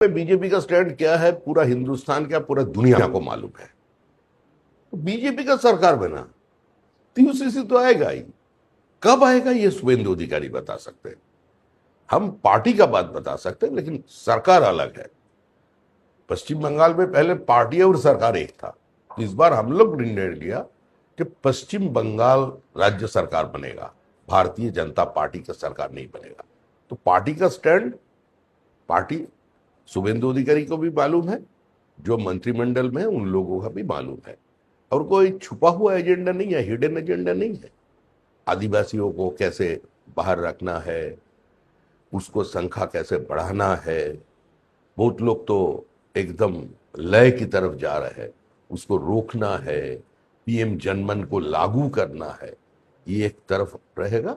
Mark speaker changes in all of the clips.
Speaker 1: BJP का stand क्या है पूरा हिंदुस्तान क्या पूरा दुनिया को मालूम है। बीजेपी का सरकार बना तो यूसीसी तो आएगा ही। कब आएगा ये शुभेंदु अधिकारी बता सकते हैं। हम पार्टी का बात बता सकते हैं लेकिन सरकार अलग है। पश्चिम बंगाल में पहले पार्टी और सरकार एक था। तो इस बार हम लोग निर्णय लिया कि पश्चिम बंगाल राज्य सरकार बनेगा, भारतीय जनता पार्टी का सरकार नहीं बनेगा। तो पार्टी का स्टैंड पार्टी शुभेंदु अधिकारी को भी मालूम है, जो मंत्रिमंडल में उन लोगों का भी मालूम है। और कोई छुपा हुआ एजेंडा नहीं है, हिडन एजेंडा नहीं है। आदिवासियों को कैसे बाहर रखना है, उसको संख्या कैसे बढ़ाना है। बहुत लोग तो एकदम लय की तरफ जा रहे हैं, उसको रोकना है। पीएम जनमन को लागू करना है, ये एक तरफ रहेगा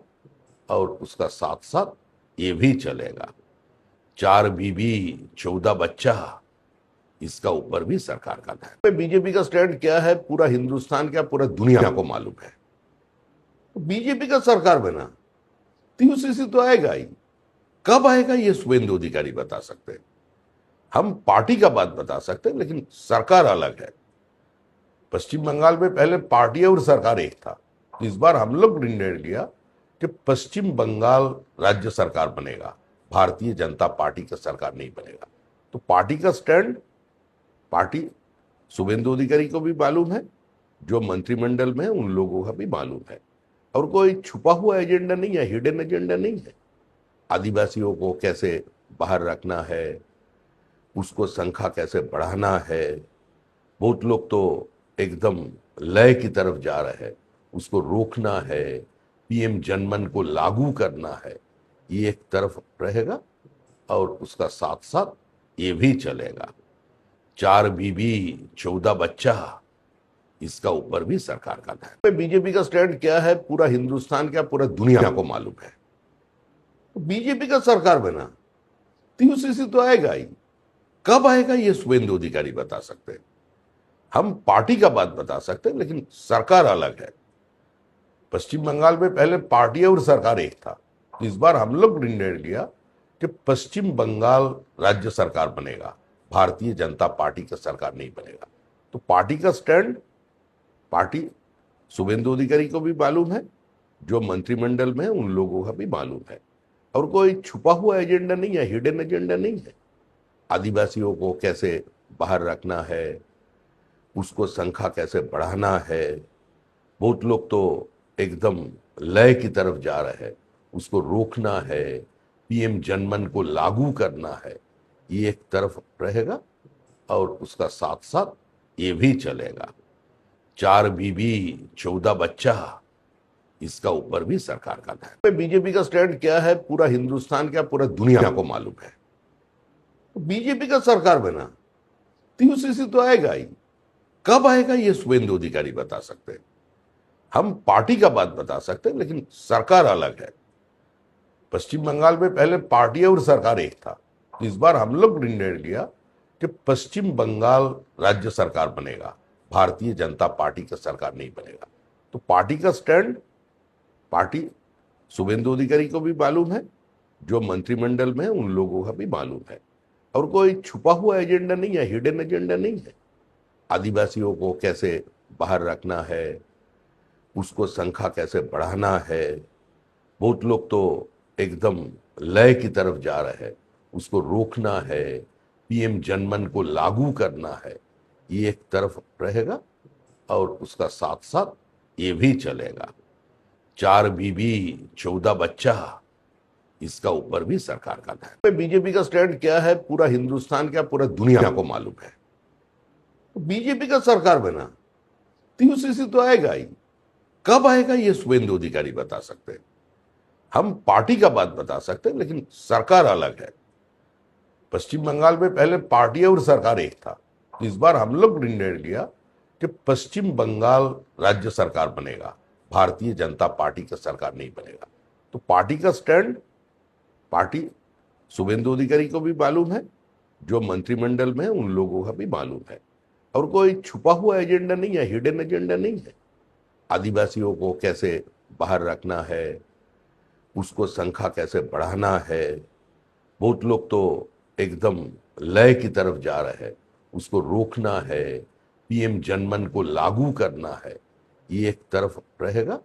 Speaker 1: और उसका साथ साथ ये भी चलेगा। 4 बीबी 14 बच्चा, इसका ऊपर भी सरकार का ध्यान। बीजेपी का स्टैंड क्या है पूरा हिंदुस्तान क्या पूरा दुनिया को मालूम है। बीजेपी का सरकार बना तो यूसीसी तो आएगा ही। कब आएगा ये शुभेंदु अधिकारी बता सकते हैं। हम पार्टी का बात बता सकते हैं लेकिन सरकार अलग है। पश्चिम बंगाल में पहले पार्टी और सरकार एक था। तो इस बार हम लोग निर्णय लिया कि पश्चिम बंगाल राज्य सरकार बनेगा, भारतीय जनता पार्टी का सरकार नहीं बनेगा। तो पार्टी का स्टैंड पार्टी शुभेंदु अधिकारी को भी मालूम है, जो मंत्रिमंडल में उन लोगों का भी मालूम है। और कोई छुपा हुआ एजेंडा नहीं है, हिडन एजेंडा नहीं है। आदिवासियों को कैसे बाहर रखना है, उसको संख्या कैसे बढ़ाना है। बहुत लोग तो एकदम लय की तरफ जा रहे हैं, उसको रोकना है। पीएम जनमन को लागू करना है, ये एक तरफ रहेगा और उसका साथ साथ ये भी चलेगा। 4 बीबी 14 बच्चा, इसका ऊपर भी सरकार का ध्यान। बीजेपी का स्टैंड क्या है पूरा हिंदुस्तान क्या पूरा दुनिया को मालूम है। बीजेपी का सरकार बना तो यूसीसी तो आएगा ही। कब आएगा ये शुभेंदु अधिकारी बता सकते हैं। हम पार्टी का बात बता सकते हैं लेकिन सरकार अलग है। पश्चिम बंगाल में पहले पार्टी और सरकार एक था। तो इस बार हम लोग निर्णय लिया कि पश्चिम बंगाल राज्य सरकार बनेगा, भारतीय जनता पार्टी का सरकार नहीं बनेगा। तो पार्टी का स्टैंड पार्टी शुभेंदु अधिकारी को भी मालूम है, जो मंत्रिमंडल में उन लोगों का भी मालूम है। और कोई छुपा हुआ एजेंडा नहीं है, हिडन एजेंडा नहीं है। आदिवासियों को कैसे बाहर रखना है, उसको संख्या कैसे बढ़ाना है। बहुत लोग तो एकदम लय की तरफ जा रहे हैं, उसको रोकना है। पीएम जनमन को लागू करना है, ये एक तरफ रहेगा और उसका साथ साथ ये भी चलेगा। 4 बीबी 14 बच्चा, इसका ऊपर भी सरकार का ध्यान। बीजेपी का स्टैंड क्या है पूरा हिंदुस्तान क्या पूरा दुनिया को मालूम है। बीजेपी का सरकार बना तो यूसीसी तो आएगा ही। कब आएगा ये शुभेंदु अधिकारी बता सकते हैं। हम पार्टी का बात बता सकते हैं लेकिन सरकार अलग है। पश्चिम बंगाल में पहले पार्टी और सरकार एक था। तो इस बार हम लोग निर्णय लिया कि पश्चिम बंगाल राज्य सरकार बनेगा, भारतीय जनता पार्टी का सरकार नहीं बनेगा। तो पार्टी का स्टैंड पार्टी शुभेंदु अधिकारी को भी मालूम है, जो मंत्रिमंडल में उन लोगों का भी मालूम है। और कोई छुपा हुआ एजेंडा नहीं है, हिडन एजेंडा नहीं है। आदिवासियों को कैसे बाहर रखना है, उसको संख्या कैसे बढ़ाना है। बहुत लोग तो एकदम लय की तरफ जा रहे हैं, उसको रोकना है। पीएम जनमन को लागू करना है, ये एक तरफ रहेगा और उसका साथ साथ ये भी चलेगा। 4 बीबी 14 बच्चा, इसका ऊपर भी सरकार का ध्यान। बीजेपी का स्टैंड क्या है पूरा हिंदुस्तान क्या पूरा दुनिया को मालूम है। बीजेपी का सरकार बना तो यूसीसी तो आएगा ही। कब आएगा ये शुभेंदु अधिकारी बता सकते हैं। हम पार्टी का बात बता सकते हैं लेकिन सरकार अलग है। पश्चिम बंगाल में पहले पार्टी और सरकार एक था। तो इस बार हम लोग निर्णय लिया कि पश्चिम बंगाल राज्य सरकार बनेगा, भारतीय जनता पार्टी का सरकार नहीं बनेगा। तो पार्टी का स्टैंड पार्टी शुभेंदु अधिकारी को भी मालूम है, जो मंत्रिमंडल में उन लोगों का भी मालूम है। और कोई छुपा हुआ एजेंडा नहीं है, हिडन एजेंडा नहीं है। आदिवासियों को कैसे बाहर रखना है, उसको संख्या कैसे बढ़ाना है। बहुत लोग तो एकदम लय की तरफ जा रहा है, उसको रोकना है, पीएम जनमन को लागू करना है, ये एक तरफ रहेगा।